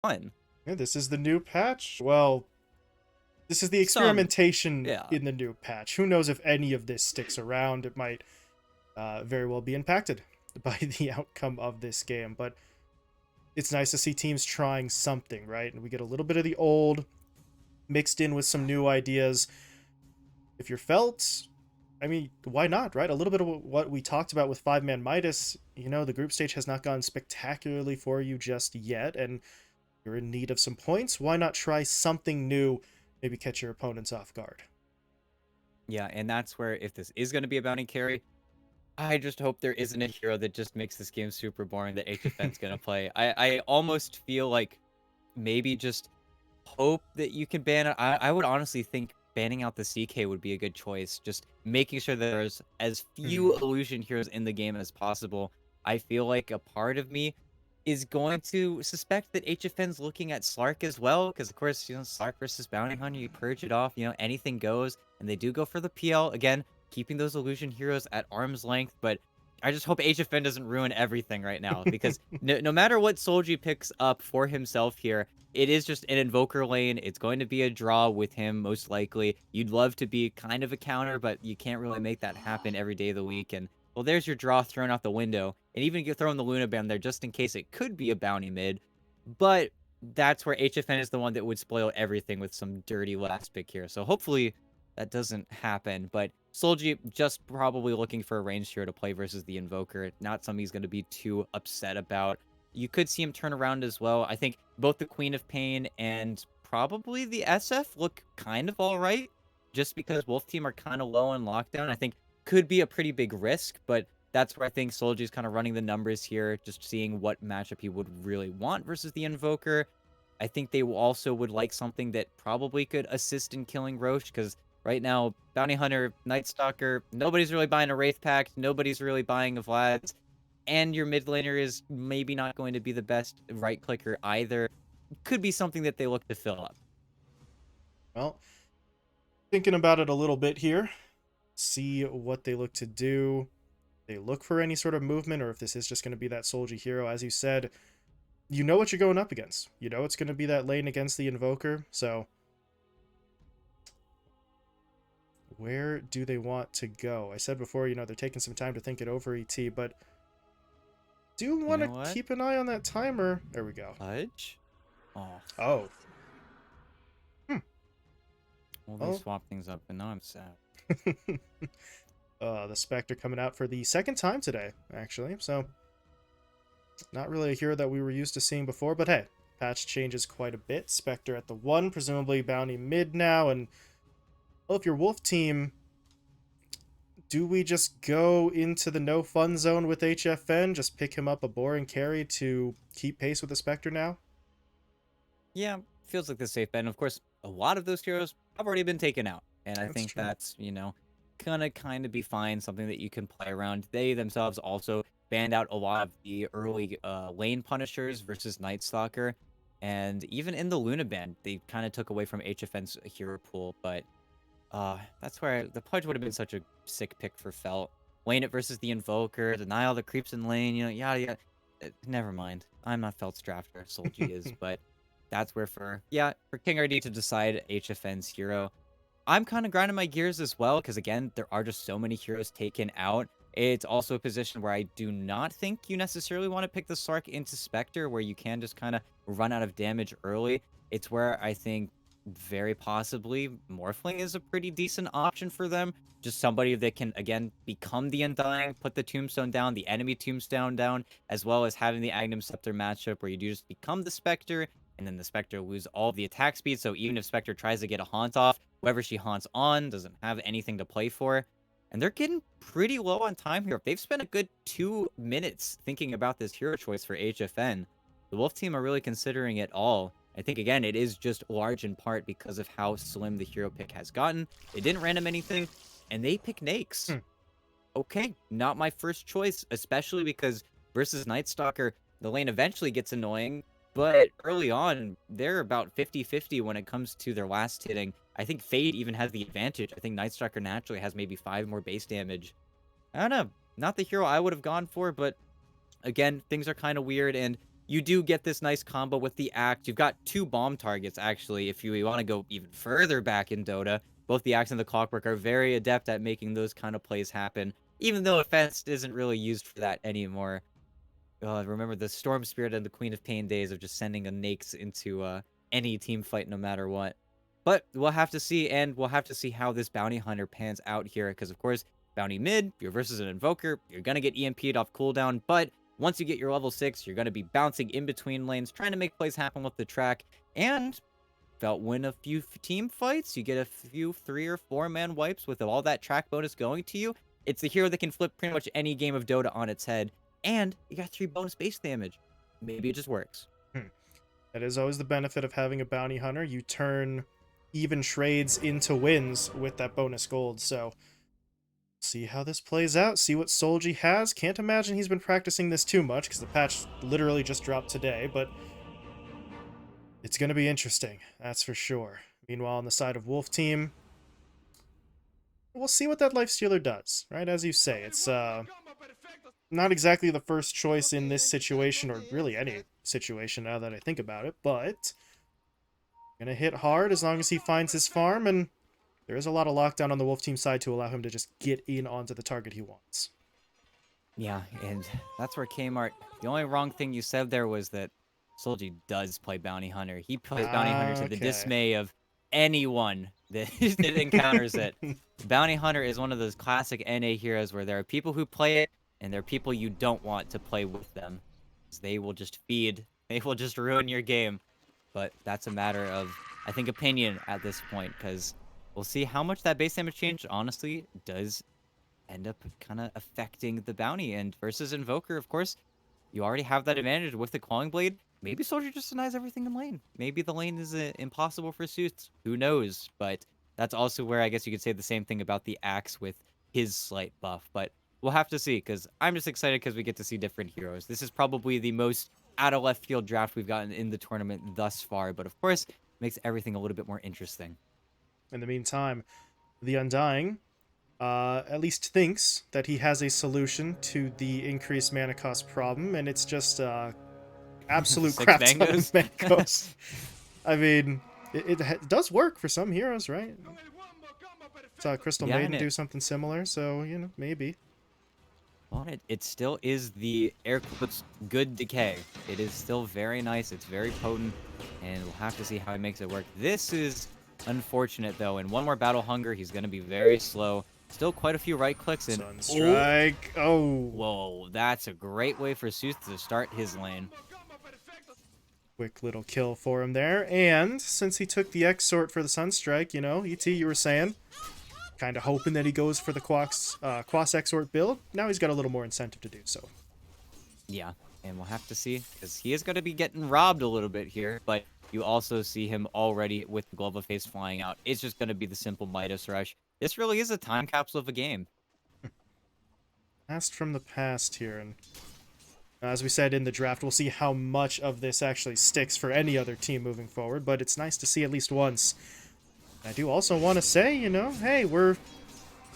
fun. Yeah, this is the new patch. Well, this is the Some, experimentation yeah. in the new patch. Who knows if any of this sticks around? It might very well be impacted by the outcome of this game. But it's nice to see teams trying something, right? And we get a little bit of the old mixed in with some new ideas. If you're felt, I mean, why not, right? A little bit of what we talked about with Five Man Midas. The group stage has not gone spectacularly for you just yet, and you're in need of some points. Why not try something new? Maybe catch your opponents off guard. Yeah, and that's where if this is going to be a bounty carry, I just hope there isn't a hero that just makes this game super boring that HFN's going to play. I almost feel like maybe just hope that you can ban it. I would honestly think banning out the CK would be a good choice. Just making sure that there's as few Hmm. illusion heroes in the game as possible. I feel like a part of me is going to suspect that HFN's looking at Slark as well, because of course, Slark versus Bounty Hunter, you purge it off, anything goes, and they do go for the PL, again, keeping those illusion heroes at arm's length, but I just hope HFN doesn't ruin everything right now, because no matter what Solji picks up for himself here, it is just an invoker lane. It's going to be a draw with him, most likely. You'd love to be kind of a counter, but you can't really make that happen every day of the week, and well, there's your draw thrown out the window. And even get thrown the Luna Band there just in case it could be a bounty mid. But that's where HFN is the one that would spoil everything with some dirty last pick here. So hopefully that doesn't happen. But Solji just probably looking for a ranged hero to play versus the Invoker. Not something he's going to be too upset about. You could see him turn around as well. I think both the Queen of Pain and probably the SF look kind of all right. Just because Wolf Team are kind of low on lockdown. I think could be a pretty big risk, but that's where I think Soldier's kind of running the numbers here, just seeing what matchup he would really want versus the Invoker. I think they also would like something that probably could assist in killing Roche, because right now, Bounty Hunter, Night Stalker, nobody's really buying a Wraith Pact, nobody's really buying a Vlad's, and your mid laner is maybe not going to be the best right clicker either. Could be something that they look to fill up. Well, thinking about it a little bit here, see what they look to do. They look for any sort of movement, or if this is just going to be that Soldier hero. As you said, you know what you're going up against. You know it's going to be that lane against the Invoker. So where do they want to go? I said before, they're taking some time to think it over, ET, but do You want to know what? keep an eye on that timer. There we go. Fudge? Oh, Oh. Hmm. well, they Well, swapped things up, and now I'm sad. the Spectre coming out for the second time today, actually. So, not really a hero that we were used to seeing before, but hey, patch changes quite a bit. Spectre at the 1, presumably Bounty mid now, and well, if you're Wolf Team, do we just go into the no fun zone with HFN? Just pick him up a boring carry to keep pace with the Spectre now? Yeah, feels like the safe bet. And of course, a lot of those heroes have already been taken out. And I That's think true. that's, gonna kind of be fine, something that you can play around. They themselves also banned out a lot of the early lane punishers versus Night Stalker. And even in the Luna ban, they kind of took away from HFN's hero pool. But that's where the Pudge would have been such a sick pick for Felt. Lane it versus the Invoker, deny all the creeps in lane, yada yada. Never mind. I'm not Felt's drafter, Solji is, but that's where for King RD to decide HFN's hero. I'm kind of grinding my gears as well, because again, there are just so many heroes taken out. It's also a position where I do not think you necessarily want to pick the Sark into Spectre, where you can just kind of run out of damage early. It's where I think very possibly Morphling is a pretty decent option for them. Just somebody that can, again, become the Undying, put the Tombstone down, the enemy Tombstone down, as well as having the Agnum Scepter matchup where you do just become the Spectre, and then the Spectre lose all of the attack speed. So even if Spectre tries to get a haunt off, whoever she haunts on doesn't have anything to play for. And they're getting pretty low on time here. They've spent a good 2 minutes thinking about this hero choice for HFN. The Wolf team are really considering it all. I think, again, it is just large in part because of how slim the hero pick has gotten. They didn't random anything, and they pick Nakes. Hmm. Okay, not my first choice, especially because versus Night Stalker, the lane eventually gets annoying, but early on, they're about 50-50 when it comes to their last hitting. I think Fade even has the advantage. I think Night Stalker naturally has maybe 5 more base damage. I don't know, not the hero I would have gone for, but again, things are kind of weird, and you do get this nice combo with the axe. You've got 2 bomb targets, actually, if you wanna go even further back in Dota. Both the axe and the clockwork are very adept at making those kind of plays happen, even though Fest isn't really used for that anymore. Remember the Storm Spirit and the Queen of Pain days of just sending a Nakes into, any team fight no matter what. But we'll have to see, and we'll have to see how this Bounty Hunter pans out here, because, of course, Bounty mid, you're versus an Invoker, you're gonna get EMP'd off cooldown, but once you get your level 6, you're gonna be bouncing in between lanes, trying to make plays happen with the track, and felt win a few team fights, you get a few 3 or 4-man wipes with all that track bonus going to you. It's a hero that can flip pretty much any game of Dota on its head, and you got 3 bonus base damage. Maybe it just works. That is always the benefit of having a bounty hunter. You turn even trades into wins with that bonus gold. So see how this plays out. See what Solji has. Can't imagine he's been practicing this too much because the patch literally just dropped today. But it's going to be interesting. That's for sure. Meanwhile, on the side of Wolf Team, we'll see what that Lifestealer does. Right? As you say, it's not exactly the first choice in this situation, or really any situation now that I think about it, but gonna hit hard as long as he finds his farm, and there is a lot of lockdown on the Wolf Team side to allow him to just get in onto the target he wants. Yeah, and that's where Kmart, the only wrong thing you said there was that Solji does play Bounty Hunter. He plays Bounty Hunter to the Okay. dismay of anyone that, that encounters it. Bounty Hunter is one of those classic NA heroes where there are people who play it, and there are people you don't want to play with them. They will just feed, they will just ruin your game. But that's a matter of, I think, opinion at this point, because we'll see how much that base damage change, honestly, does end up kind of affecting the bounty. And versus Invoker, of course, you already have that advantage with the Clawing Blade. Maybe Soldier just denies everything in lane. Maybe the lane is impossible for Suits. Who knows? But that's also where I guess you could say the same thing about the Axe with his slight buff. But we'll have to see, because I'm just excited because we get to see different heroes. This is probably the most out of left field draft we've gotten in the tournament thus far. But of course, makes everything a little bit more interesting. In the meantime, the Undying at least thinks that he has a solution to the increased mana cost problem, and it's just absolute 6 crap ton of mangoes? mana cost. I mean, it does work for some heroes, right? Saw Crystal Yeah, Maiden and do something similar, so, you know, maybe. well, it still is the air quotes good decay. It is still very nice. It's very potent, and we'll have to see how he makes it work. This is unfortunate though. And one more battle hunger, he's gonna be very slow. Still quite a few right clicks and oh, Sunstrike. Oh. whoa, that's a great way for Sooth to start his lane. Quick little kill for him there. And since he took the Exort for the Sunstrike, you know, ET, you were saying, kind of hoping that he goes for the Quas Exort build. Now he's got a little more incentive to do so. Yeah, and we'll have to see, because he is going to be getting robbed a little bit here, but you also see him already with the Glove of Face flying out. It's just going to be the simple Midas Rush. This really is a time capsule of a game. Past from the past here, and as we said in the draft, we'll see how much of this actually sticks for any other team moving forward, but it's nice to see at least once. I do also want to say, you know, hey, we're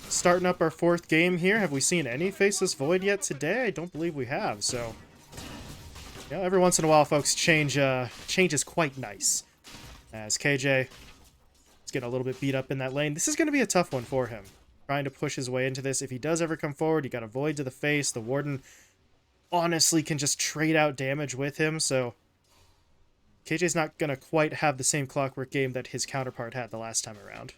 starting up our 4th game here. Have we seen any Faceless Void yet today? I don't believe we have, so... You know, every once in a while, folks, change is quite nice. As KJ is getting a little bit beat up in that lane. This is going to be a tough one for him. Trying to push his way into this. If he does ever come forward, you got a Void to the face. The Warden honestly can just trade out damage with him, so... KJ's not going to quite have the same clockwork game that his counterpart had the last time around.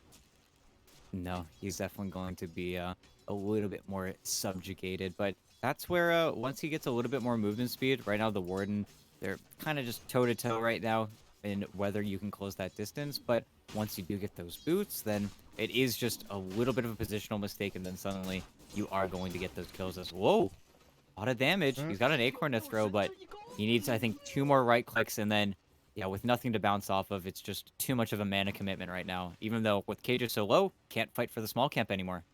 No, he's definitely going to be a little bit more subjugated, but that's where once he gets a little bit more movement speed, right now the Warden, they're kind of just toe-to-toe right now in whether you can close that distance, but once you do get those boots, then it is just a little bit of a positional mistake, and then suddenly you are going to get those kills as, whoa, a lot of damage. He's got an Acorn to throw, but he needs, I think, 2 more right clicks, and then yeah, with nothing to bounce off of, it's just too much of a mana commitment right now. Even though with Cage so low, can't fight for the small camp anymore.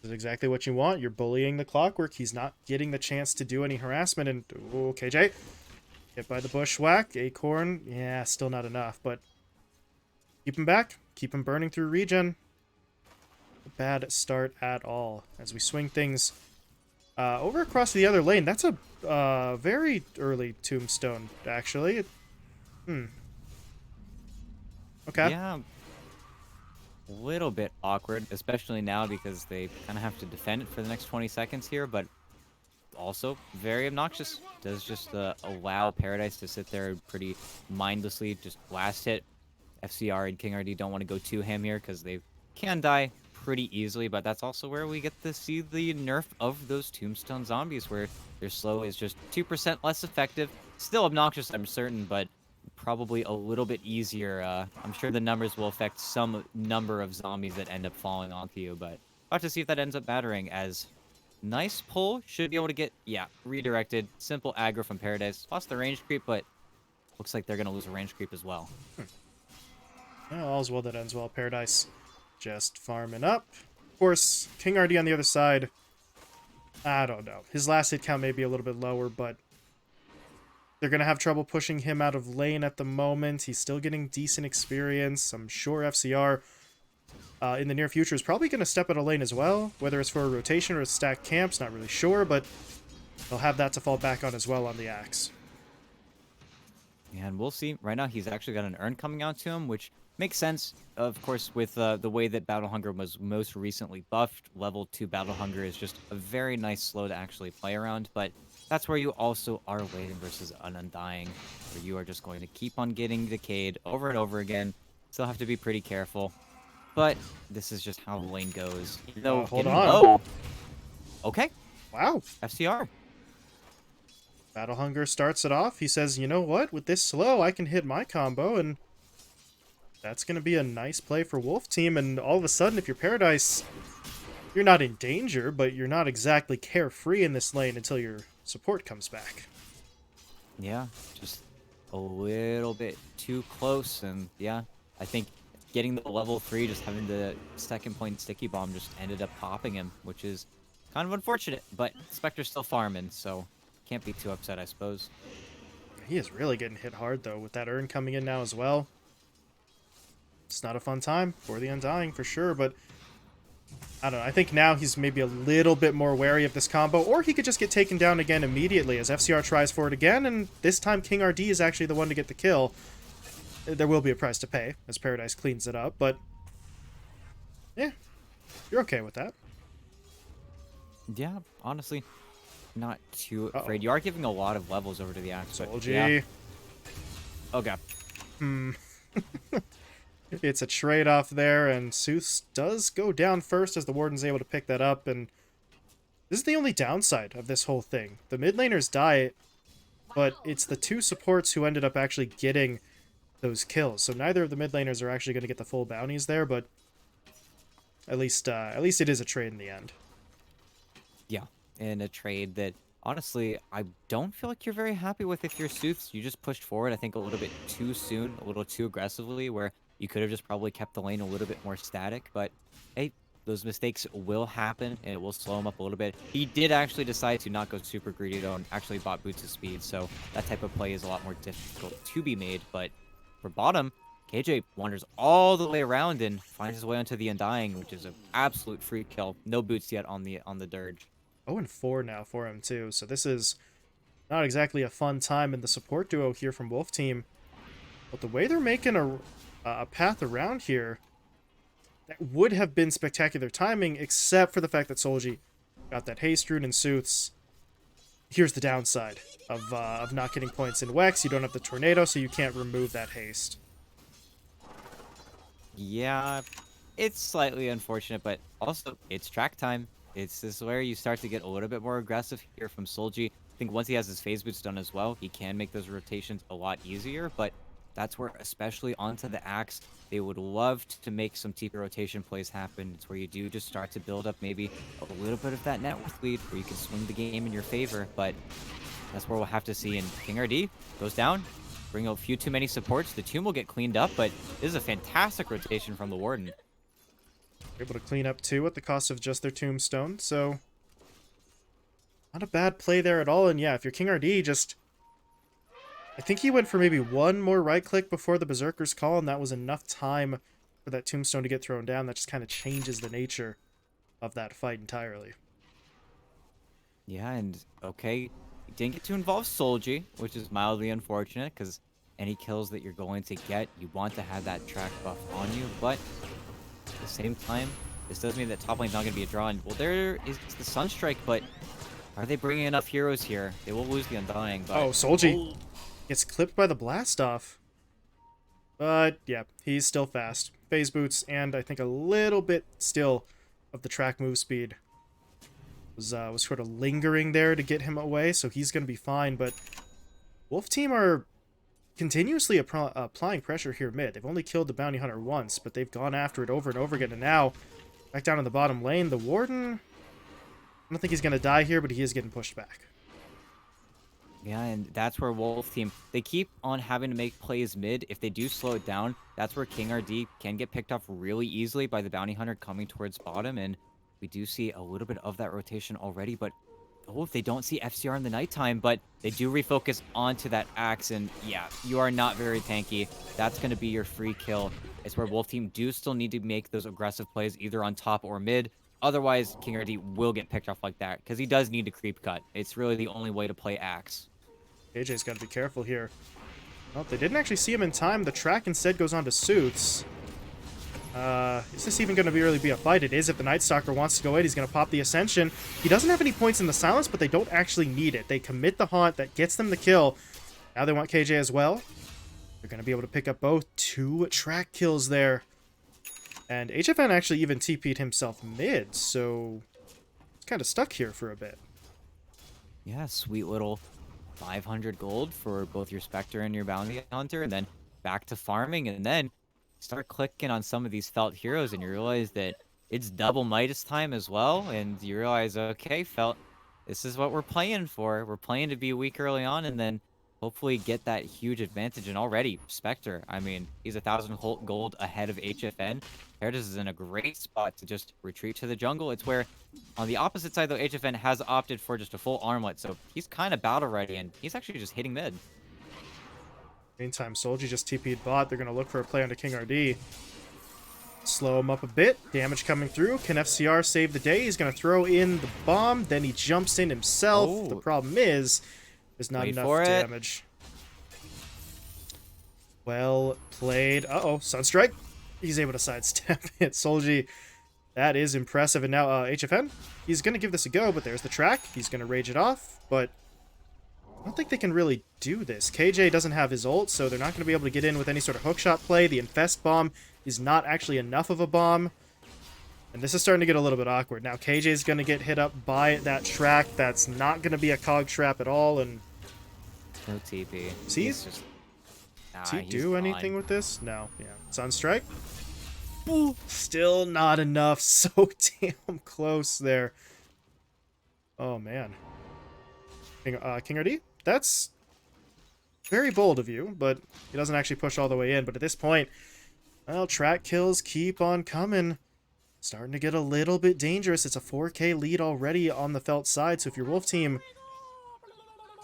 This is exactly what you want. You're bullying the clockwork. He's not getting the chance to do any harassment. And, oh, KJ. Hit by the bushwhack. Acorn. Yeah, still not enough. But keep him back. Keep him burning through regen. A bad start at all. As we swing things Over across the other lane, that's a very early tombstone, actually. Hmm. Okay. Yeah, a little bit awkward, especially now because they kind of have to defend it for the next 20 seconds here, but also very obnoxious. Does just allow Paradise to sit there pretty mindlessly, just last hit. FCR and King RD don't want to go to him here because they can die pretty easily, but that's also where we get to see the nerf of those Tombstone zombies, where their slow is just 2% less effective. Still obnoxious, I'm certain, but probably a little bit easier. I'm sure the numbers will affect some number of zombies that end up falling onto you, but I'll have to see if that ends up mattering. As nice pull, should be able to get, yeah, redirected. Simple aggro from Paradise. Lost the range creep, but looks like they're going to lose a range creep as well. Yeah, all's well that ends well. Paradise just farming up. Of course, King RD on the other side, I don't know. His last hit count may be a little bit lower, but they're going to have trouble pushing him out of lane at the moment. He's still getting decent experience. I'm sure FCR in the near future is probably going to step out of lane as well, whether it's for a rotation or a stacked camps, not really sure, but they'll have that to fall back on as well on the Axe. And we'll see. Right now, he's actually got an urn coming out to him, which makes sense, of course, with the way that Battle Hunger was most recently buffed. Level 2 Battle Hunger is just a very nice slow to actually play around, but that's where you also are waiting versus an Undying, where you are just going to keep on getting decayed over and over again. Still have to be pretty careful, but this is just how the lane goes. Even though Hold getting on. low. Okay, Wow. FCR. Battle Hunger starts it off. He says, you know what? With this slow, I can hit my combo, and that's going to be a nice play for Wolf Team. And all of a sudden, if you're Paradise, you're not in danger, but you're not exactly carefree in this lane until your support comes back. Yeah, just a little bit too close, and yeah, I think getting the level 3, just having the second point sticky bomb just ended up popping him, which is kind of unfortunate, but Spectre's still farming, so can't be too upset, I suppose. He is really getting hit hard, though, with that urn coming in now as well. It's not a fun time for the Undying, for sure, but I don't know. I think now he's maybe a little bit more wary of this combo, or he could just get taken down again immediately as FCR tries for it again, and this time King RD is actually the one to get the kill. There will be a price to pay as Paradise cleans it up, but yeah, you're okay with that. Yeah, honestly, not too Uh-oh. afraid. You are giving a lot of levels over to the Axe, but Solji. yeah. Okay. It's a trade-off there, and Seuss does go down first as the Warden's able to pick that up, and this is the only downside of this whole thing. The mid laners die, but it's the two supports who ended up actually getting those kills. So neither of the mid laners are actually going to get the full bounties there, but at least it is a trade in the end. Yeah, in a trade that, honestly, I don't feel like you're very happy with if you're Sooths. You just pushed forward, I think, a little bit too soon, a little too aggressively, where you could have just probably kept the lane a little bit more static, but hey, those mistakes will happen, and it will slow him up a little bit. He did actually decide to not go super greedy, though, and actually bought Boots of Speed, so that type of play is a lot more difficult to be made, but for bottom, KJ wanders all the way around and finds his way onto the Undying, which is an absolute free kill. No boots yet on the Dirge. 0-4 now for him, too, so this is not exactly a fun time in the support duo here from Wolf Team. But the way they're making a path around here, that would have been spectacular timing, except for the fact that Solji got that haste rune and Sooths. Here's the downside of not getting points in Wex. You don't have the tornado, so you can't remove that haste. Yeah, it's slightly unfortunate, but also it's track time. This is where you start to get a little bit more aggressive here from Solji. I think once he has his phase boots done as well, he can make those rotations a lot easier, but that's where, especially onto the Axe, they would love to make some TP rotation plays happen. It's where you do just start to build up maybe a little bit of that net worth lead where you can swing the game in your favor, but that's where we'll have to see. And King RD goes down, bring a few too many supports. The tomb will get cleaned up, but this is a fantastic rotation from the Warden. Able to clean up too at the cost of just their tombstone, so not a bad play there at all. And yeah, if you're King RD, just I think he went for maybe one more right click before the Berserker's call, and that was enough time for that tombstone to get thrown down. That just kind of changes the nature of that fight entirely. Yeah, and okay, you didn't get to involve Solji, which is mildly unfortunate because any kills that you're going to get, you want to have that track buff on you. But at the same time, this does mean that top lane's not going to be a draw. And well, there is the Sunstrike, but are they bringing enough heroes here? They will lose the Undying, Oh, but Solji oh, gets clipped by the blast off. But yeah, he's still fast. Phase boots, and I think a little bit still of the track move speed was sort of lingering there to get him away, so he's going to be fine. But Wolf Team are continuously applying pressure here mid. They've only killed the Bounty Hunter once, but they've gone after it over and over again. And now, back down in the bottom lane, the Warden, I don't think he's going to die here, but he is getting pushed back. yeah, and that's where Wolf Team, they keep on having to make plays mid. If they do slow it down, that's where King RD can get picked off really easily by the Bounty Hunter coming towards bottom, and we do see a little bit of that rotation already, but oh, they don't see FCR in the nighttime, but they do refocus onto that Axe, and yeah, you are not very tanky. That's going to be your free kill. It's where Wolf Team do still need to make those aggressive plays either on top or mid. Otherwise, King RD will get picked off like that because he does need to creep cut. It's really the only way to play Axe. AJ's got to be careful here. Well, they didn't actually see him in time. The track instead goes on to Suits. Is this even going to really be a fight? It is if the Night Stalker wants to go in. He's going to pop the Ascension. He doesn't have any points in the Silence, but they don't actually need it. They commit the Haunt. That gets them the kill. Now they want KJ as well. They're going to be able to pick up both. 2 track kills there. And HFN actually even TP'd himself mid, so he's kind of stuck here for a bit. Yeah, sweet little 500 gold for both your Spectre and your Bounty Hunter, and then back to farming, and then start clicking on some of these felt heroes, and you realize that it's double Midas time as well, and you realize, okay, felt, this is what we're playing for. We're playing to be weak early on, and then hopefully get that huge advantage. And already, Spectre, I mean, he's 1,000 gold ahead of HFN. Paradis is in a great spot to just retreat to the jungle. It's where, on the opposite side, though, HFN has opted for just a full armlet, so he's kind of battle ready, and he's actually just hitting mid. Meantime, Solji just TP'd bot. They're going to look for a play onto King RD. Slow him up a bit. Damage coming through. Can FCR save the day? He's going to throw in the bomb. Then he jumps in himself. Oh. The problem is, there's not enough damage. Well played. Uh-oh, Sunstrike. He's able to sidestep it. Solji, that is impressive. And now HFN, he's going to give this a go, but there's the track. He's going to rage it off, but I don't think they can really do this. KJ doesn't have his ult, so they're not going to be able to get in with any sort of hookshot play. The Infest bomb is not actually enough of a bomb. And this is starting to get a little bit awkward. Now KJ is going to get hit up by that track. That's not going to be a cog trap at all. And No TP. See? He's just, does he he's do fine. anything with this? No. Yeah. Sunstrike. Ooh, still not enough. So damn close there. Oh, man. King RD? That's very bold of you, but he doesn't actually push all the way in. But at this point, well, track kills keep on coming. Starting to get a little bit dangerous. It's a 4K lead already on the Felt side, so if your Wolf Team,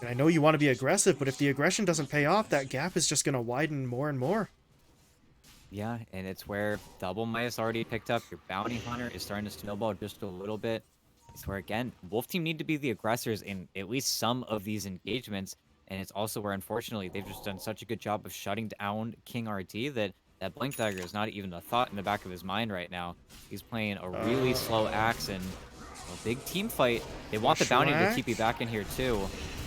and I know you want to be aggressive, but if the aggression doesn't pay off, that gap is just going to widen more and more. Yeah, and it's where double Midas already picked up. Your Bounty Hunter is starting to snowball just a little bit. It's where, again, Wolf Team need to be the aggressors in at least some of these engagements. And it's also where, unfortunately, they've just done such a good job of shutting down King RD that Blink Dagger is not even a thought in the back of his mind right now. He's playing a really slow Axe, and a big team fight. They want the Bounty to keep you back in here, too.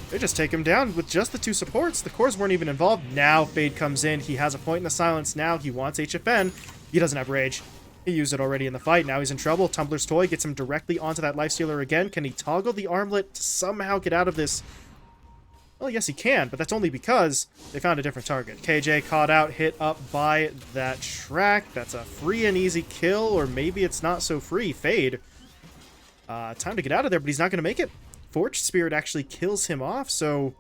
They just take him down with just the 2 supports. The cores weren't even involved. Now Fade comes in. He has a point in the Silence now. He wants HFN. He doesn't have Rage. He used it already in the fight. Now he's in trouble. Tumbler's Toy gets him directly onto that Lifestealer again. Can he toggle the armlet to somehow get out of this? Well, yes, he can, but that's only because they found a different target. KJ caught out, hit up by that track. That's a free and easy kill, or maybe it's not so free. Fade. Time to get out of there, but he's not going to make it. Forged Spirit actually kills him off, so...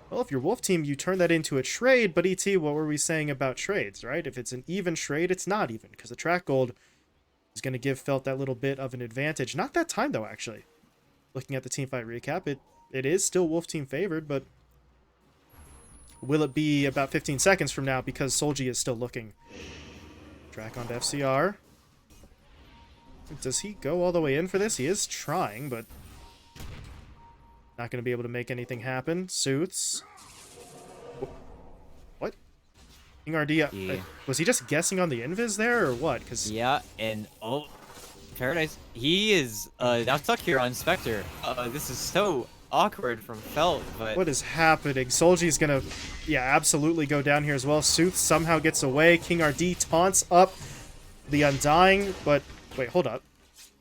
Well, if you're Wolf Team, you turn that into a trade, but ET, what were we saying about trades, right? If it's an even trade, it's not even, because the track gold is going to give Felt that little bit of an advantage. Not that time, though, actually. Looking at the teamfight recap, it is still Wolf Team favored, but will it be about 15 seconds from now because Solji is still looking? Track onto FCR. Does he go all the way in for this? He is trying, but Not going to be able to make anything happen. Suits. What? King RD, Yeah. was he just guessing on the invis there or what? Because Yeah, and oh, Paradise, he is now stuck here on Spectre. This is so awkward from Felt, but what is happening? Solji's gonna, yeah, absolutely go down here as well. Sooth somehow gets away. King RD taunts up the Undying, but wait, hold up.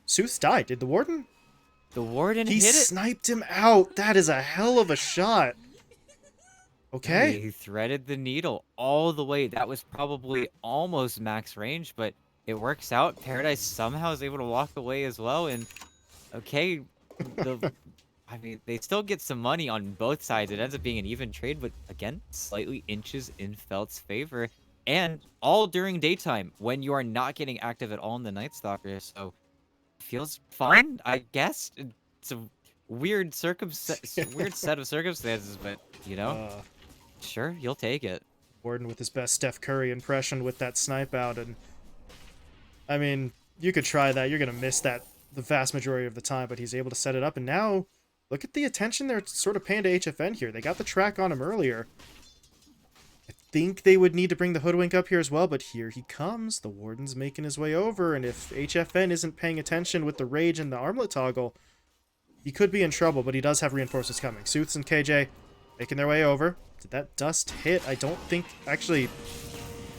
Sooth died. Did the Warden? the Warden He hit it. sniped him out. That is a hell of a shot. Yeah, Okay. he threaded the needle all the way. That was probably almost max range, but it works out. Paradise somehow is able to walk away as well, and okay, the I mean, they still get some money on both sides. It ends up being an even trade, but again, slightly inches in Felt's favor. And all during daytime when you are not getting active at all in the Night Stalker. So feels fine, I guess. It's a weird set of circumstances, but you know, uh, sure, you'll take it. Warden with his best Steph Curry impression with that snipe out, and I mean, you could try that. You're gonna miss that the vast majority of the time, but he's able to set it up, and now look at the attention they're sort of paying to HFN here. They got the track on him earlier. I think they would need to bring the Hoodwink up here as well, but here he comes. The Warden's making his way over, and if HFN isn't paying attention with the Rage and the Armlet toggle, he could be in trouble, but he does have reinforcements coming. Sooths and KJ making their way over. Did that dust hit? I don't think... Actually,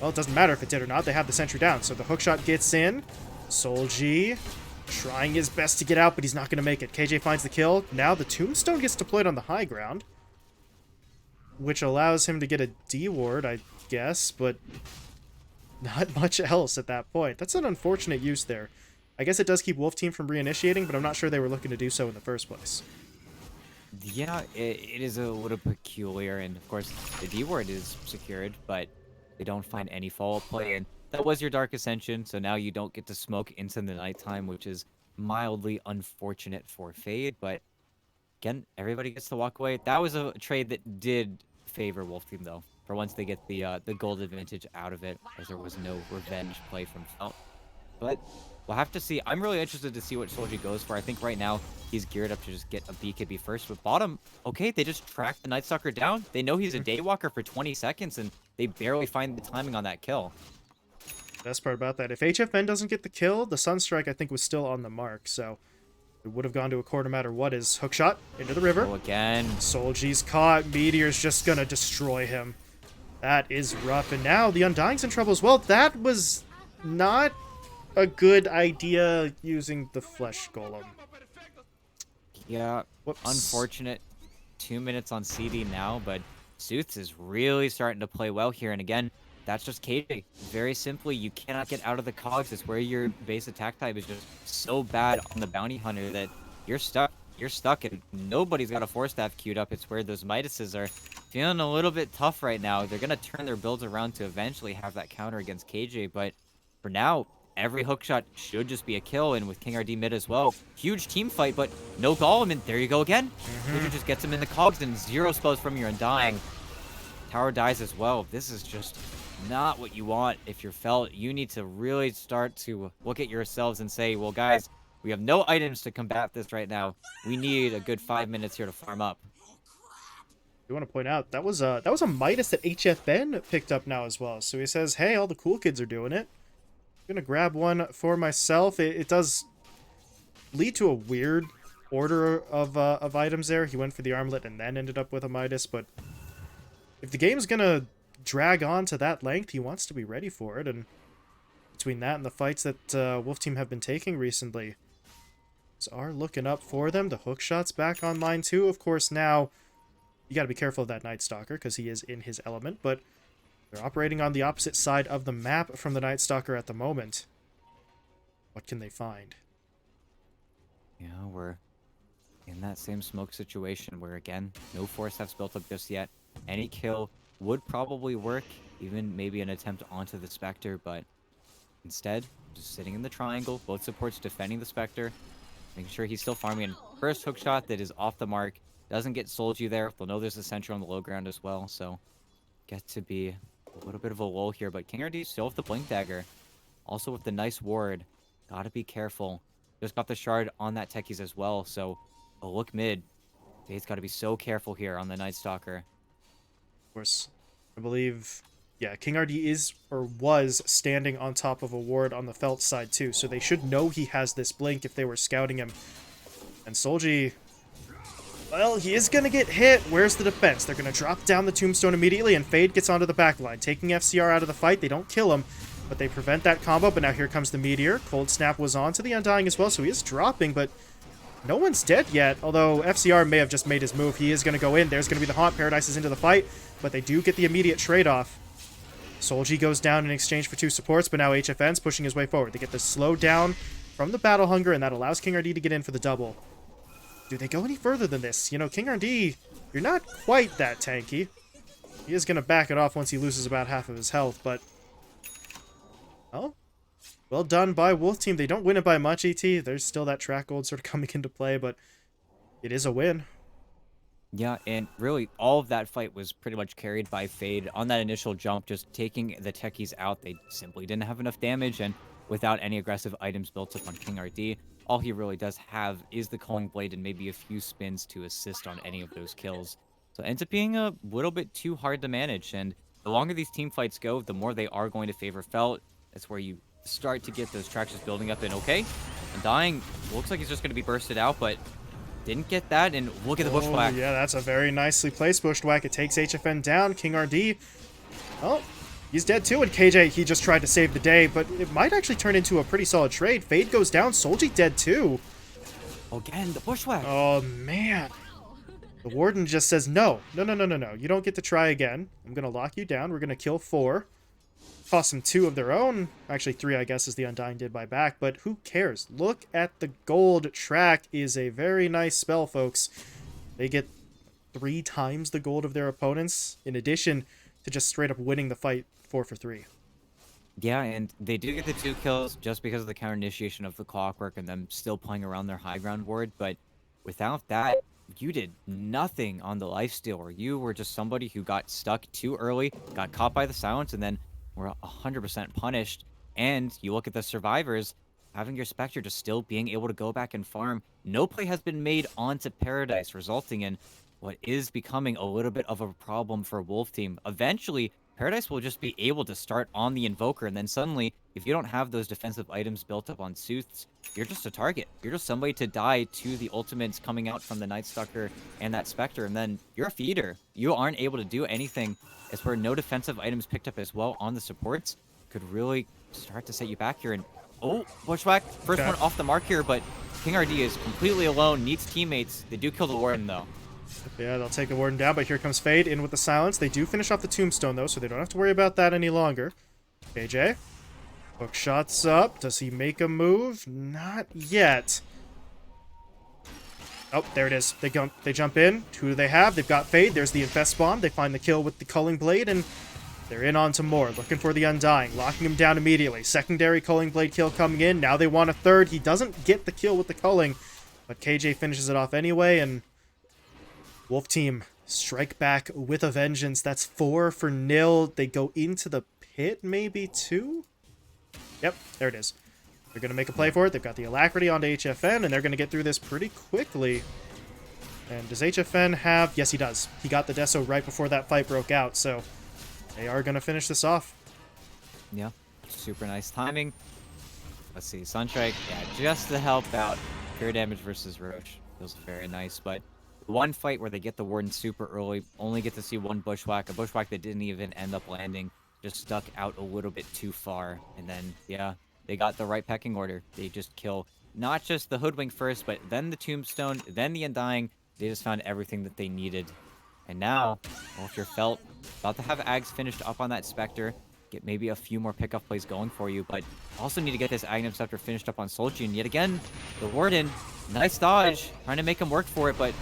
well, it doesn't matter if it did or not. They have the sentry down, so the hookshot gets in. Solji trying his best to get out, but he's not going to make it. KJ finds the kill. Now the Tombstone gets deployed on the high ground, which allows him to get a D-ward, I guess, but not much else at that point. That's an unfortunate use there. I guess it does keep Wolf Team from reinitiating, but I'm not sure they were looking to do so in the first place. Yeah, it is a little peculiar, and of course, the D word is secured, but they don't find any follow-up play, and that was your Dark Ascension, so now you don't get to smoke into the nighttime, which is mildly unfortunate for Fade, but again, everybody gets to walk away. That was a trade that did favor Wolf Team, though, for once they get the gold advantage out of it, as there was no revenge play from Felt. But we'll have to see. I'm really interested to see what Soldier goes for. I think right now he's geared up to just get a BKB first. But bottom, okay, they just track the Night Stalker down. They know he's a Daywalker for 20 seconds, and they barely find the timing on that kill. Best part about that, if HFN doesn't get the kill, the Sunstrike, I think, was still on the mark, so it would have gone to a core no matter what. Is hookshot into the river. Oh, again. Solji's caught. Meteor's just gonna destroy him. That is rough. And now the Undying's in trouble as well. That was not a good idea using the Flesh Golem. Yeah, Whoops. unfortunate. 2 minutes on CD now, but Sooths is really starting to play well here. And again, that's just KJ. Very simply, you cannot get out of the cogs. It's where your base attack type is just so bad on the Bounty Hunter that you're stuck. You're stuck, and nobody's got a Force Staff queued up. It's where those Midases are feeling a little bit tough right now. They're going to turn their builds around to eventually have that counter against KJ, but for now, every hookshot should just be a kill, and with King RD mid as well. Huge team fight, but no Golem, and there you go again. KJ just gets him in the cogs, and 0 spells from your Undying. Tower dies as well. This is just not what you want if you're Felt. You need to really start to look at yourselves and say, well, guys, we have no items to combat this right now. We need a good 5 minutes here to farm up. I want to point out that was a Midas that HFN picked up now as well. So he says, "Hey, all the cool kids are doing it. I'm gonna grab one for myself." It does lead to a weird order of items there. He went for the armlet and then ended up with a Midas, but if the game's gonna drag on to that length, he wants to be ready for it. And between that and the fights that Wolf Team have been taking recently, are looking up for them. The hookshot's back online too. Of course, now you got to be careful of that Night Stalker because he is in his element, but they're operating on the opposite side of the map from the Night Stalker at the moment. What can they find? Yeah, we're in that same smoke situation where, again, no Force Staff's built up just yet. Any kill would probably work, even maybe an attempt onto the Spectre, but instead, just sitting in the triangle, both supports defending the Spectre, making sure he's still farming. And first hookshot that is off the mark, doesn't get Solji there. They'll know there's a sentry on the low ground as well, so get to be a little bit of a lull here. But King RD still with the Blink Dagger. Also with the nice ward. Gotta be careful. Just got the shard on that techies as well, so a look mid. Fade's got to be so careful here on the Night Stalker. Of course, I believe, yeah, King RD is or was standing on top of a ward on the Felt side too, so they should know he has this blink if they were scouting him. And Solji, well, he is going to get hit. Where's the defense? They're going to drop down the Tombstone immediately, and Fade gets onto the back line, taking FCR out of the fight. They don't kill him, but they prevent that combo, but now here comes the Meteor. Cold Snap was on to the Undying as well, so he is dropping, but no one's dead yet, although FCR may have just made his move. He is going to go in. There's going to be the Haunt. Paradise is into the fight, but they do get the immediate trade-off. Solji goes down in exchange for 2 supports, but now HFN's pushing his way forward. They get the slow down from the Battle Hunger, and that allows King RD to get in for the double. Do they go any further than this? You know, King RD, you're not quite that tanky. He is going to back it off once he loses about half of his health, but... oh, well done by Wolf Team. They don't win it by much, ET. There's still that track gold sort of coming into play, but it is a win. Yeah, and really, all of that fight was pretty much carried by Fade. On that initial jump, just taking the techies out, they simply didn't have enough damage, and without any aggressive items built up on King RD, all he really does have is the Culling Blade and maybe a few spins to assist on any of those kills. So it ends up being a little bit too hard to manage, and the longer these team fights go, the more they are going to favor Felt. That's where you start to get those tracks just building up, and okay, Undying looks like he's just going to be bursted out, but didn't get that, and look at the Bushwhack. Yeah, that's a very nicely placed Bushwhack. It takes HFN down. King RD, oh, he's dead too, and KJ, he just tried to save the day, but it might actually turn into a pretty solid trade. Fade goes down, Solji dead too. Again, the Bushwhack. Oh, man. The Warden just says, no. No. You don't get to try again. I'm going to lock you down. We're going to kill 4. Cost them 2 of their own. Actually, 3, I guess, as the Undying did buy back, but who cares? Look at the gold. Track is a very nice spell, folks. They get 3 times the gold of their opponents, in addition to just straight up winning the fight 4 for 3. Yeah, and they do get the 2 kills just because of the counter initiation of the Clockwork and them still playing around their high ground ward, but without that, you did nothing on the lifesteal. You were just somebody who got stuck too early, got caught by the silence, and then were 100% punished. And you look at the survivors, having your Spectre just still being able to go back and farm. No play has been made onto Paradise, resulting in what is becoming a little bit of a problem for Wolf Team. Eventually, Paradise will just be able to start on the Invoker, and then suddenly, if you don't have those defensive items built up on Sooths, you're just a target. You're just somebody to die to the ultimates coming out from the Night Stalker and that Spectre, and then you're a feeder. You aren't able to do anything, as where no defensive items picked up as well on the supports could really start to set you back here. And oh, Bushwhack, first one off the mark here, but King RD is completely alone, needs teammates. They do kill the Warden, though. Yeah, they'll take the Warden down, but here comes Fade in with the silence. They do finish off the Tombstone, though, so they don't have to worry about that any longer. KJ, hook shots up. Does he make a move? Not yet. Oh, there it is. They jump in. Who do they have? They've got Fade. There's the Infest Bomb. They find the kill with the Culling Blade, and they're in on to more. Looking for the Undying. Locking him down immediately. Secondary Culling Blade kill coming in. Now they want a third. He doesn't get the kill with the Culling, but KJ finishes it off anyway, and Wolf Team strike back with a vengeance. That's 4 for 0. They go into the pit, maybe 2? Yep, there it is. They're going to make a play for it. They've got the Alacrity onto HFN, and they're going to get through this pretty quickly. And does HFN have... yes, he does. He got the Deso right before that fight broke out, so they are going to finish this off. Yeah, super nice timing. Let's see, Sunstrike, yeah, just to help out. Pure damage versus Roche. Feels very nice, but one fight where they get the Warden super early, only get to see one Bushwhack, a Bushwhack that didn't even end up landing, just stuck out a little bit too far, and then, yeah, they got the right pecking order. They just kill not just the Hoodwink first, but then the Tombstone, then the Undying. They just found everything that they needed. And now, well, if you're Felt, about to have Ags finished up on that Spectre, get maybe a few more pickup plays going for you, but also need to get this Aghanim Scepter finished up on Solji. And yet again, the Warden, nice dodge, trying to make him work for it, but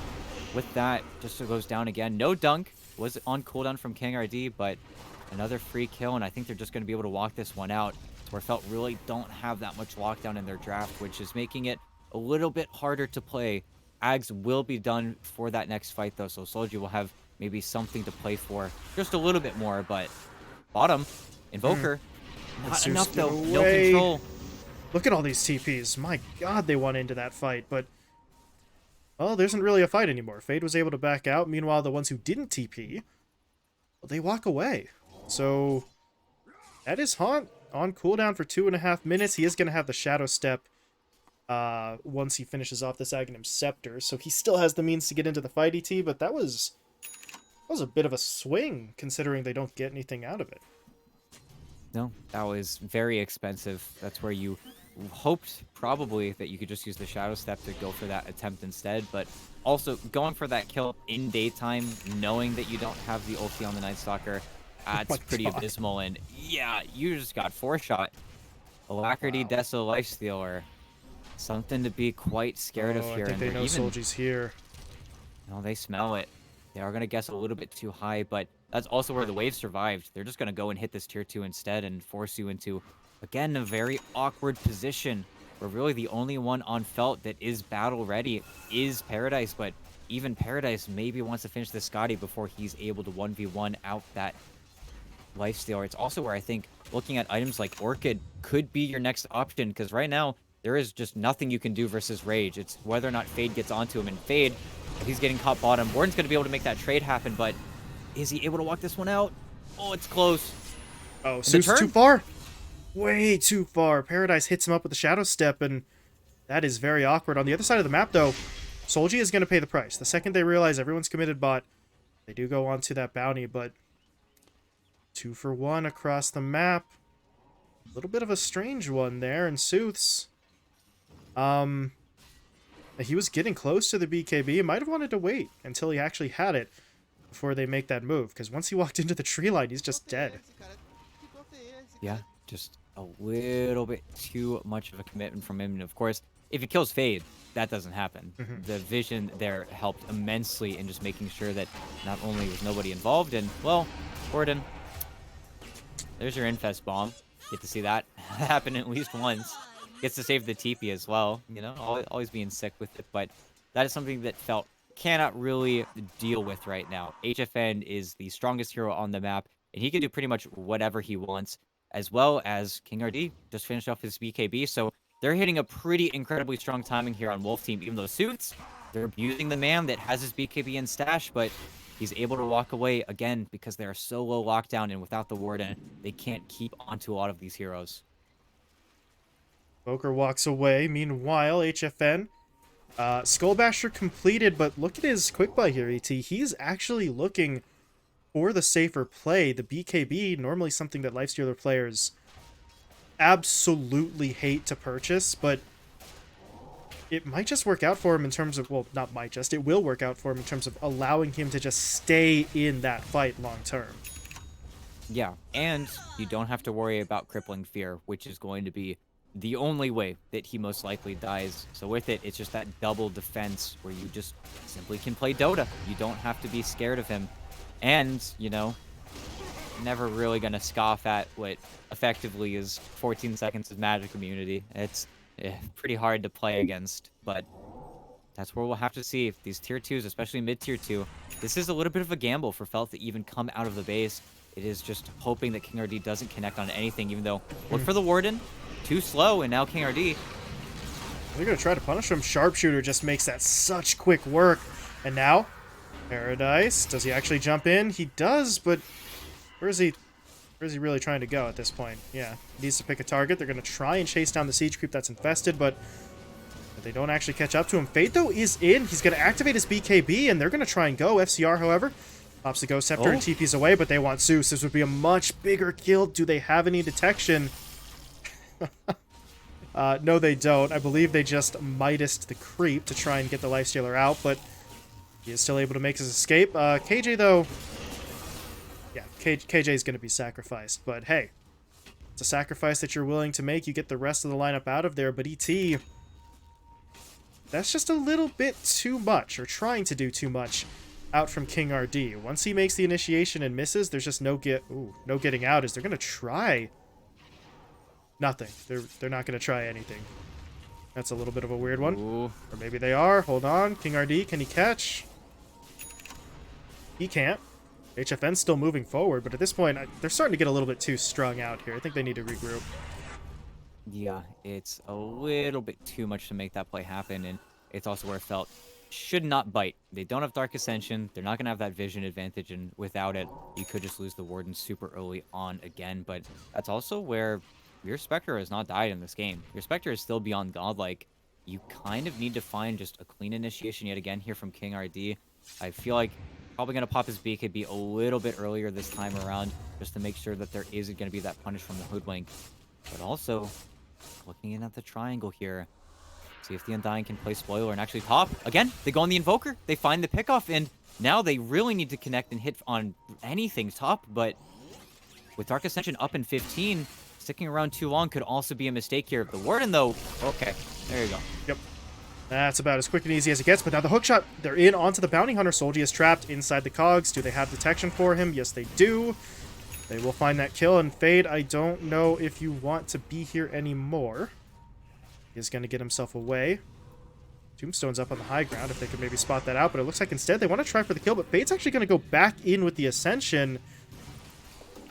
with that, just goes down again. No dunk, was on cooldown from King RD, but another free kill, and I think they're just going to be able to walk this one out. Where Felt really don't have that much lockdown in their draft, which is making it a little bit harder to play. Ags will be done for that next fight, though, so Solji will have maybe something to play for. Just a little bit more, but bottom, Invoker, not enough, though. No control. Look at all these TPs. My god, they went into that fight, but Well, there isn't really a fight anymore. Fade was able to back out. Meanwhile, the ones who didn't TP, well, they walk away. So that is Haunt on cooldown for 2.5 minutes. He is going to have the Shadow Step once he finishes off this Aghanim Scepter. So he still has the means to get into the fight, ET, but that was a bit of a swing considering they don't get anything out of it. No, that was very expensive. That's where you hoped probably that you could just use the Shadow Step to go for that attempt instead, but also going for that kill in daytime, knowing that you don't have the ulti on the Night Stalker, Oh my it's pretty god. abysmal, and yeah, you just got 4-shot. Alacrity, Wow. Deso, Lifestealer. Something to be quite scared of Oh, I here, think and they they're know even... Solji's here. No, they smell it. They are going to guess a little bit too high, but that's also where the wave survived. They're just going to go and hit this tier 2 instead and force you into, again, a very awkward position where really the only one on Felt that is battle ready is Paradise, but even Paradise maybe wants to finish the Scotty before he's able to 1v1 out that Lifestealer. It's also where I think looking at items like Orchid could be your next option, because right now there is just nothing you can do versus Rage. It's whether or not Fade gets onto him, and Fade, if he's getting caught bottom, Warden's going to be able to make that trade happen, but is he able to walk this one out? Oh, it's close. Oh, And the Zeus is too turn? far. Way too far. Paradise hits him up with the Shadow Step, and that is very awkward. On the other side of the map, though, Solji is going to pay the price. The second they realize everyone's committed bot, they do go on to that bounty, but 2 for 1 across the map. A little bit of a strange one there, and Sooths, he was getting close to the BKB. He might have wanted to wait until he actually had it before they make that move, because once he walked into the tree line, he's just dead. Yeah, just a little bit too much of a commitment from him. And of course, if he kills Fade, that doesn't happen. The vision there helped immensely in just making sure that not only was nobody involved, and, well, Warden, there's your Infest Bomb. Get to see that happen at least once. Gets to save the TP as well, you know, always being sick with it, but that is something that Felt cannot really deal with right now. HFN is the strongest hero on the map, and he can do pretty much whatever he wants, as well as King RD just finished off his BKB, so they're hitting a pretty incredibly strong timing here on Wolf Team, even though Suits, they're abusing the man that has his BKB in stash, but he's able to walk away again because they're so low lockdown, and without the Warden, they can't keep onto a lot of these heroes. Boker walks away. Meanwhile, HFN, Skullbasher completed, but look at his quick buy here, ET. He's actually looking for the safer play. The BKB, normally something that Lifestealer players absolutely hate to purchase, but it might just work out for him in terms of, well, not might just, it will work out for him in terms of allowing him to just stay in that fight long term. Yeah, and you don't have to worry about Crippling Fear, which is going to be the only way that he most likely dies. So with it, it's just that double defense where you just simply can play Dota. You don't have to be scared of him. And, you know, never really going to scoff at what effectively is 14 seconds of magic immunity. It's pretty hard to play against, but that's where we'll have to see if these tier 2s, especially mid-tier 2, this is a little bit of a gamble for Felt to even come out of the base. It is just hoping that King RD doesn't connect on anything, even though, look for the Warden, too slow, and now King RD. They're going to try to punish him. Sharpshooter just makes that such quick work. And now, Paradise, does he actually jump in? He does, but where is he really trying to go at this point? Yeah, he needs to pick a target. They're going to try and chase down the siege creep that's infested, but they don't actually catch up to him. Fate, though, is in. He's going to activate his BKB, and they're going to try and go. FCR, however, pops the Ghost Scepter and TP's away, but they want Zeus. This would be a much bigger kill. Do they have any detection? No, they don't. I believe they just Midased the creep to try and get the Lifestealer out, but he is still able to make his escape. KJ, though... Yeah, KJ is going to be sacrificed, but hey, it's a sacrifice that you're willing to make. You get the rest of the lineup out of there, but ET... That's just a little bit too much, or trying to do too much, out from King RD. Once he makes the initiation and misses, there's just no getting out. Is they're going to try... Nothing. They're not going to try anything. That's a little bit of a weird one. Ooh. Or maybe they are. Hold on. King RD, can he catch? He can't. HFN's still moving forward, but at this point, they're starting to get a little bit too strung out here. I think they need to regroup. Yeah, it's a little bit too much to make that play happen, and it's also where it felt should not bite. They don't have Dark Ascension. They're not going to have that vision advantage, and without it, you could just lose the Warden super early on again. But that's also where your Spectre has not died in this game. Your Spectre is still beyond godlike. You kind of need to find just a clean initiation yet again here from King RD. I feel like probably going to pop his BKB a little bit earlier this time around just to make sure that there isn't going to be that punish from the Hoodwink. But also, looking in at the triangle here, see if the Undying can play spoiler and actually pop. Again, they go on the Invoker. They find the pickoff, and now they really need to connect and hit on anything top. But with Dark Ascension up in 15, sticking around too long could also be a mistake here. The Warden, though, okay, there you go. Yep. That's about as quick and easy as it gets, but now the hookshot, they're in onto the Bounty Hunter. Solji is trapped inside the cogs. Do they have detection for him? Yes, they do. They will find that kill, and Fade, I don't know if you want to be here anymore. He is going to get himself away. Tombstone's up on the high ground if they could maybe spot that out, but it looks like instead they want to try for the kill, but Fade's actually going to go back in with the Ascension.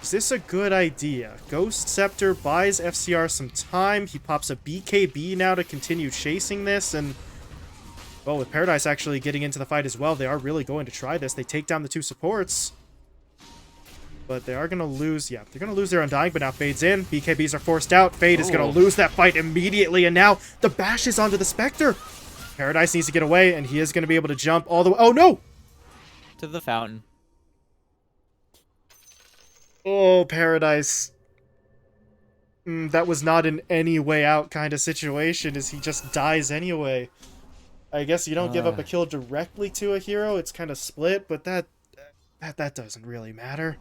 Is this a good idea? Ghost Scepter buys FCR some time. He pops a BKB now to continue chasing this, and well, with Paradise actually getting into the fight as well, they are really going to try this. They take down the two supports, but they are going to lose. Yeah, they're going to lose their Undying, but now Fade's in. BKBs are forced out. Fade is going to lose that fight immediately, and now the bash is onto the Spectre. Paradise needs to get away, and he is going to be able to jump all the way. Oh, no! To the fountain. Oh, Paradise. That was not an any way out kind of situation, as he just dies anyway. I guess you don't give up a kill directly to a hero. It's kind of split, but that doesn't really matter.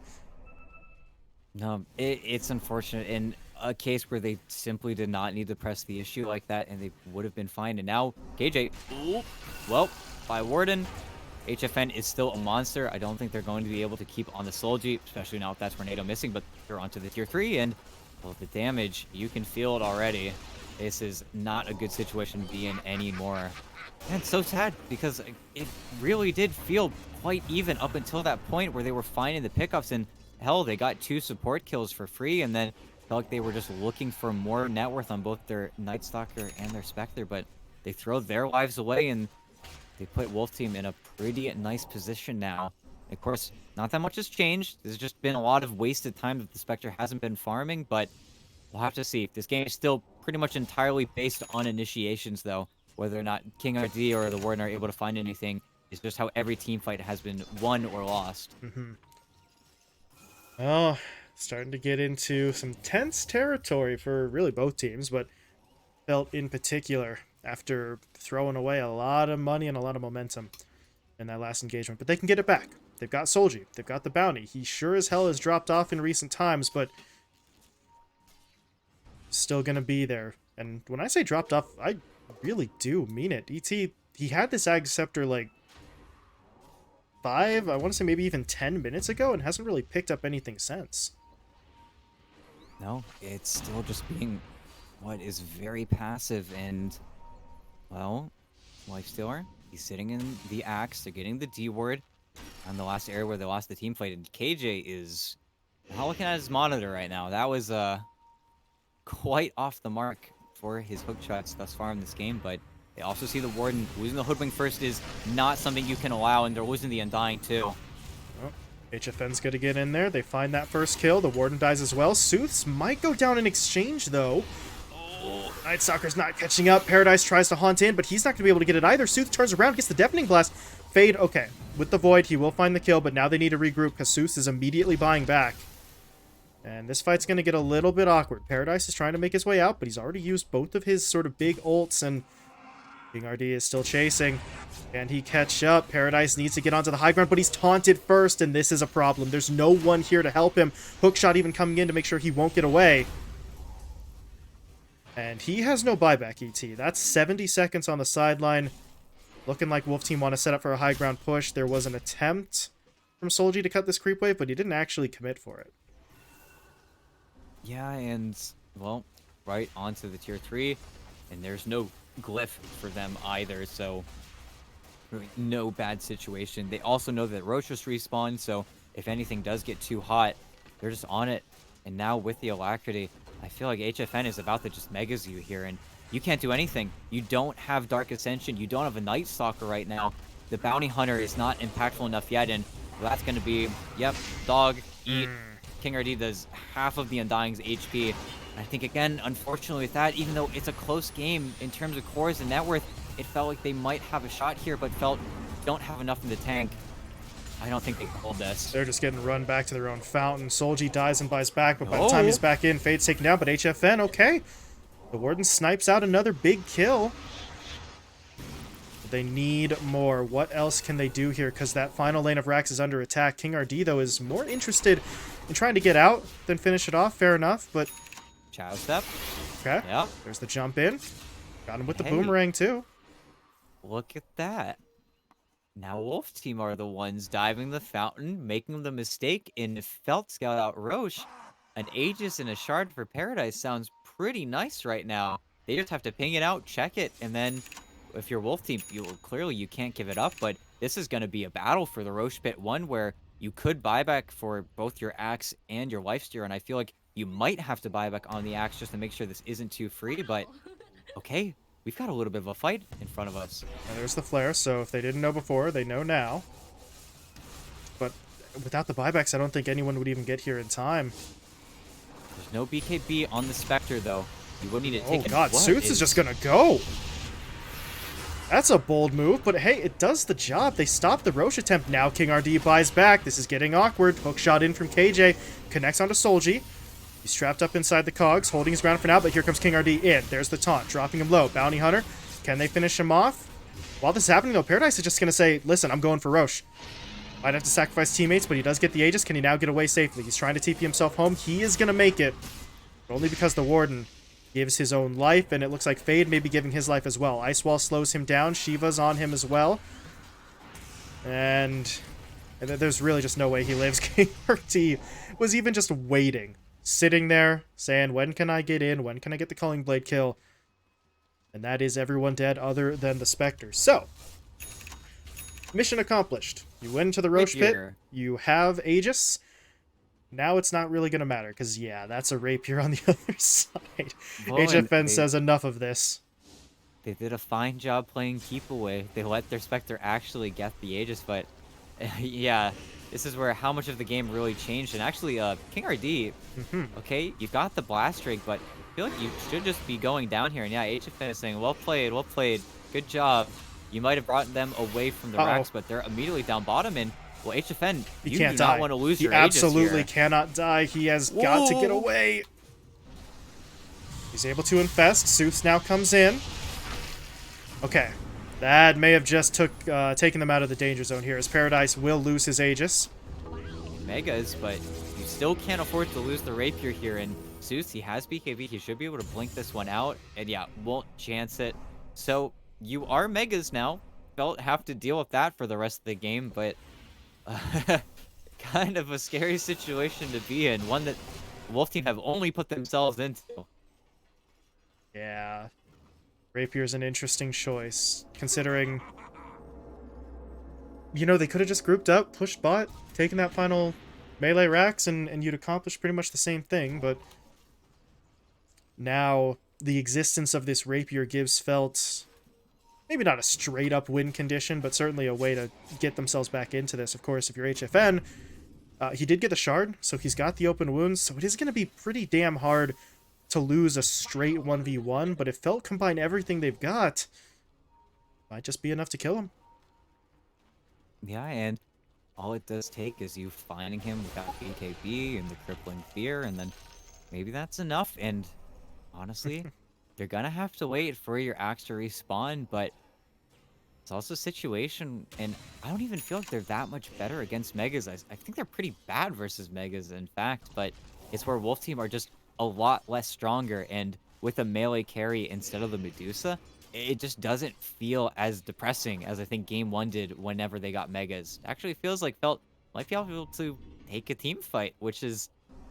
No, it's unfortunate. In a case where they simply did not need to press the issue like that, and they would have been fine. And now, KJ, well, by Warden, HFN is still a monster. I don't think they're going to be able to keep on the Solji, especially now with that Tornado missing, but they're onto the tier 3, and, well, the damage, you can feel it already. This is not a good situation to be in anymore. And it's so sad, because it really did feel quite even up until that point where they were finding the pickups, and hell, they got 2 support kills for free, and then felt like they were just looking for more net worth on both their Night Stalker and their Spectre, but they throw their lives away, and they put Wolf Team in a pretty nice position now. Of course, not that much has changed. There's just been a lot of wasted time that the Spectre hasn't been farming, but we'll have to see. This game is still pretty much entirely based on initiations, though. Whether or not King RD or the Warden are able to find anything is just how every team fight has been won or lost. Well, starting to get into some tense territory for really both teams, but Felt in particular after throwing away a lot of money and a lot of momentum in that last engagement. But they can get it back. They've got Solji. They've got the bounty. He sure as hell has dropped off in recent times, but still going to be there. And when I say dropped off, I really do mean it. ET, he had this Ag Scepter like 5, I want to say maybe even 10 minutes ago, and hasn't really picked up anything since. No, it's still just being what is very passive, and, well, Lifestealer, he's sitting in the Axe, they're getting the D word on the last area where they lost the team fight, and KJ is not looking at his monitor right now. That was quite off the mark for his hook shots thus far in this game, but they also see the Warden. Losing the Hoodwink first is not something you can allow, and they're losing the Undying too. Well, HFN's going to get in there. They find that first kill. The Warden dies as well. Sooths might go down in exchange, though. Oh, Night Stalker's not catching up. Paradise tries to haunt in, but he's not going to be able to get it either. Sooth turns around, gets the Deafening Blast. Fade, okay. With the Void, he will find the kill, but now they need to regroup because Sooth is immediately buying back. And this fight's going to get a little bit awkward. Paradise is trying to make his way out, but he's already used both of his sort of big ults, and King RD is still chasing. Can he catch up? Paradise needs to get onto the high ground, but he's taunted first, and this is a problem. There's no one here to help him. Hookshot even coming in to make sure he won't get away. And he has no buyback, ET. That's 70 seconds on the sideline. Looking like Wolf Team want to set up for a high ground push. There was an attempt from Solji to cut this creep wave, but he didn't actually commit for it. Yeah, and, well, right onto the tier 3, and there's no glyph for them either, so really no bad situation. They also know that Roach just respawned, so if anything does get too hot, they're just on it. And now with the Alacrity, I feel like HFN is about to just Mega Zoo here, and you can't do anything. You don't have Dark Ascension. You don't have a Night Stalker right now. The Bounty Hunter is not impactful enough yet, and that's going to be, yep, dog, eat. King RD does half of the Undying's HP. And I think, again, unfortunately with that, even though it's a close game in terms of cores and net worth, it felt like they might have a shot here, but felt don't have enough in the tank. I don't think they called this. They're just getting run back to their own fountain. Solji dies and buys back, but by the time he's back in, Fade's taken down, but HFN, okay. The Warden snipes out another big kill. They need more. What else can they do here? Because that final lane of Rax is under attack. King RD, though, is more interested in trying to get out than finish it off. Fair enough, but... Shadow Step. Okay. Yep. There's the jump in. Got him with the boomerang, too. Look at that. Now Wolf Team are the ones diving the fountain, making the mistake in Felt Scout out Roche. An Aegis and a Shard for Paradise sounds pretty nice right now. They just have to ping it out, check it, and then if you're Wolf Team, clearly you can't give it up, but this is going to be a battle for the Roche Pit 1 where you could buy back for both your Axe and your Lifesteal, and I feel like you might have to buy back on the Axe just to make sure this isn't too free, but okay. We've got a little bit of a fight in front of us. And there's the flare, so if they didn't know before, they know now. But without the buybacks, I don't think anyone would even get here in time. There's no BKB on the Spectre, though. You would need to take Oh god, Suits is just gonna go! That's a bold move, but hey, it does the job. They stop the Roche attempt. Now King RD buys back. This is getting awkward. Hook shot in from KJ. Connects onto Solji. He's trapped up inside the cogs, holding his ground for now, but here comes King RD in. There's the taunt, dropping him low. Bounty Hunter, can they finish him off? While this is happening, though, Paradise is just going to say, listen, I'm going for Roche. Might have to sacrifice teammates, but he does get the Aegis. Can he now get away safely? He's trying to TP himself home. He is going to make it, but only because the Warden gives his own life, and it looks like Fade may be giving his life as well. Ice Wall slows him down. Shiva's on him as well. And there's really just no way he lives. King RD was even just waiting. Sitting there, saying, when can I get in? When can I get the Culling Blade kill? And that is everyone dead other than the Spectre. So, mission accomplished. You went to the Roche Pit. You have Aegis. Now it's not really going to matter, because, yeah, that's a Rapier on the other side. Well, HFN says enough of this. They did a fine job playing keep away. They let their Spectre actually get the Aegis, but, yeah... This is where how much of the game really changed. And actually, King RD, okay, you got the Blast Drake, but I feel like you should just be going down here. And yeah, HFN is saying, well played, good job. You might have brought them away from the racks, but they're immediately down bottom. And, well, HFN, you do not want to lose your Aegis here. He absolutely cannot die. He has got to get away. He's able to infest. Suits now comes in. Okay. That may have just taken them out of the danger zone here, as Paradise will lose his Aegis. Megas, but you still can't afford to lose the Rapier here. And Zeus, he has BKB. He should be able to blink this one out. And yeah, won't chance it. So you are Megas now. Don't have to deal with that for the rest of the game, but kind of a scary situation to be in. One that Wolf Team have only put themselves into. Yeah. Rapier's an interesting choice, considering, you know, they could have just grouped up, pushed bot, taken that final melee Rax, and you'd accomplish pretty much the same thing, but now the existence of this Rapier gives Felt maybe not a straight-up win condition, but certainly a way to get themselves back into this. Of course, if you're HFN, he did get the Shard, so he's got the open wounds, so it is going to be pretty damn hard to lose a straight 1v1, but if Felt combine everything they've got, might just be enough to kill him. Yeah, and all it does take is you finding him without BKB and the crippling fear, and then maybe that's enough. And honestly, you're gonna have to wait for your axe to respawn, but it's also a situation, and I don't even feel like they're that much better against Megas. I think they're pretty bad versus Megas, in fact, but it's where Wolf Team are just a lot less stronger, and with a melee carry instead of the Medusa, it just doesn't feel as depressing as I think Game 1 did whenever they got Megas. It actually feels like Felt might be able to take a team fight, which is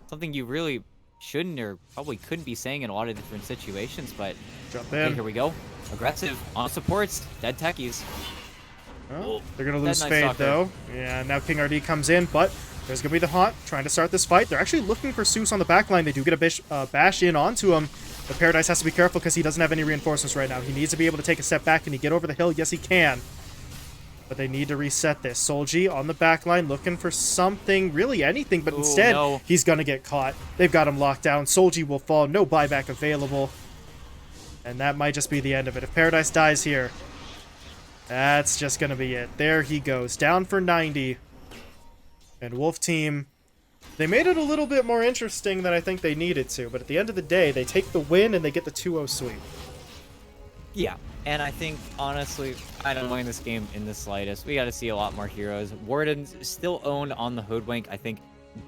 something you really shouldn't or probably couldn't be saying in a lot of different situations, but jump in. Okay, here we go. Aggressive on supports, dead techies. Oh, they're going to lose Fade, though. Yeah, now King RD comes in, but there's going to be the Haunt trying to start this fight. They're actually looking for Zeus on the backline. They do get a bash in onto him, But Paradise has to be careful because he doesn't have any reinforcements right now. He needs to be able to take a step back. Can he get over the hill? Yes, he can. But they need to reset this. Solji on the back line looking for something, really anything, but Oh, instead, no. he's going to get caught. They've got him locked down. Solji will fall. No buyback available. And that might just be the end of it. If Paradise dies here, that's just going to be it. There he goes. Down for 90. And Wolf Team, they made it a little bit more interesting than I think they needed to. But at the end of the day, they take the win and they get the 2-0 sweep. Yeah, and I think, honestly, I don't mind this game in the slightest. We got to see a lot more heroes. Warden's still owned on the Hoodwink. I think,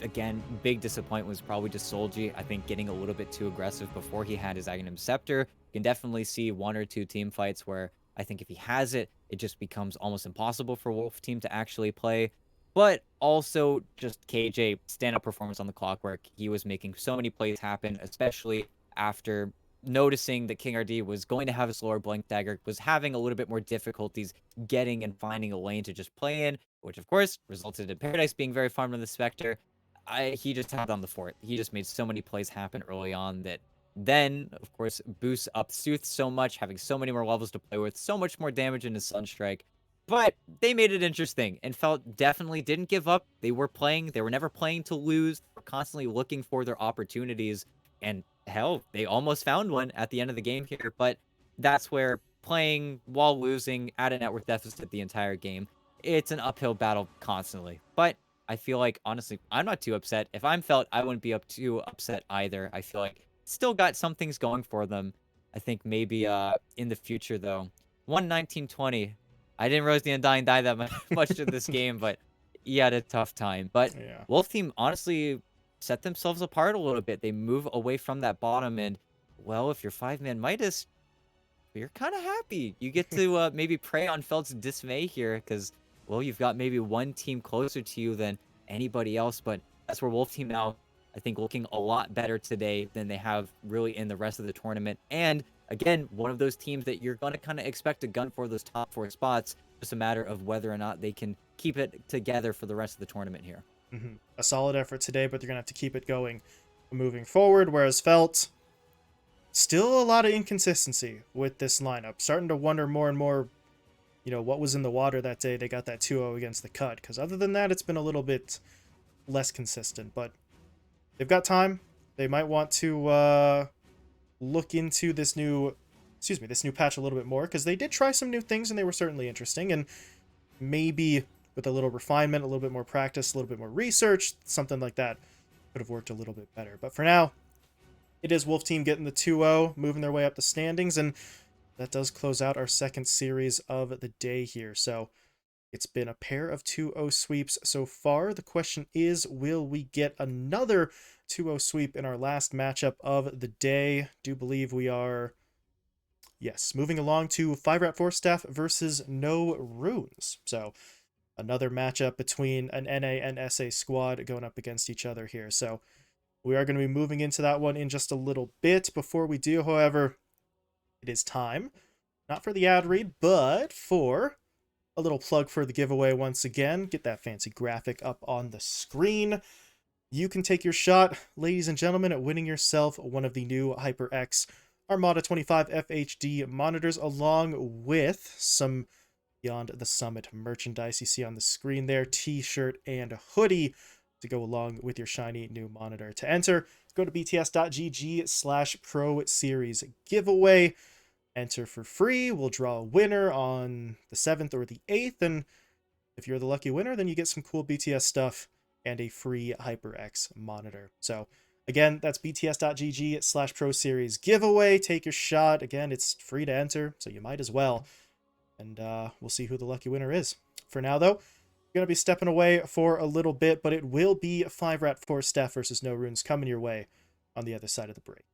again, big disappointment was probably just Solji. I think getting a little bit too aggressive before he had his Aghanim Scepter. You can definitely see 1 or 2 team fights where I think if he has it, it just becomes almost impossible for Wolf Team to actually play. But also just KJ stand-up performance on the clockwork. He was making so many plays happen, especially after noticing that King RD was going to have his lower Blink Dagger, was having a little bit more difficulties getting and finding a lane to just play in, which of course resulted in Paradise being very farmed on the Spectre. He just had on the fort. He just made so many plays happen early on that then, of course, boosts up Sooth so much, having so many more levels to play with, so much more damage in his Sunstrike. But they made it interesting and felt definitely didn't give up. They were playing. They were never playing to lose. They were constantly looking for their opportunities. And hell, they almost found one at the end of the game here. But that's where playing while losing at a net worth deficit the entire game, it's an uphill battle constantly. But I feel like, honestly, I'm not too upset. If I'm felt, I wouldn't be too upset either. I feel like still got some things going for them. I think maybe in the future, though. 11920. I didn't realize the Undying died that much in this game, but he had a tough time. But Yeah. Wolf Team honestly set themselves apart a little bit. They move away from that bottom, and, well, if you're 5-man Midas, you're kind of happy. You get to maybe prey on Feld's dismay here because, well, you've got maybe one team closer to you than anybody else, but that's where Wolf Team now, I think, looking a lot better today than they have really in the rest of the tournament. And again, one of those teams that you're going to kind of expect to gun for those top 4 spots. Just a matter of whether or not they can keep it together for the rest of the tournament here. A solid effort today, but they're going to have to keep it going moving forward. Whereas Felt, still a lot of inconsistency with this lineup. Starting to wonder more and more, what was in the water that day they got that 2-0 against the Cut. Because other than that, it's been a little bit less consistent. But they've got time. They might want to look into this new patch a little bit more, because they did try some new things and they were certainly interesting, and maybe with a little refinement, a little bit more practice, a little bit more research, something like that could have worked a little bit better. But for now, it is Wolf Team getting the 2-0, moving their way up the standings, and that does close out our second series of the day here. So it's been a pair of 2-0 sweeps so far. The question is, will we get another 2-0 sweep in our last matchup of the day? Do believe we are. Yes, moving along to 5-Rat 4 Staff versus No Runes. So another matchup between an NA and SA squad going up against each other here. So we are going to be moving into that one in just a little bit. Before we do, however, it is time, not for the ad read, but for a little plug for the giveaway once again. Get that fancy graphic up on the screen. You can take your shot, ladies and gentlemen, at winning yourself one of the new HyperX Armada 25 FHD monitors, along with some Beyond the Summit merchandise you see on the screen there, t-shirt and a hoodie to go along with your shiny new monitor. To enter, go to bts.gg/pro series giveaway. Enter for free. We'll draw a winner on the 7th or the 8th, and if you're the lucky winner, then you get some cool BTS stuff and a free HyperX monitor. So again, that's bts.gg/pro series giveaway. Take your shot. Again, it's free to enter, so you might as well. And we'll see who the lucky winner is. For now, though, we're going to be stepping away for a little bit, but it will be 5-Rat 4 Staff versus No Runes coming your way on the other side of the break.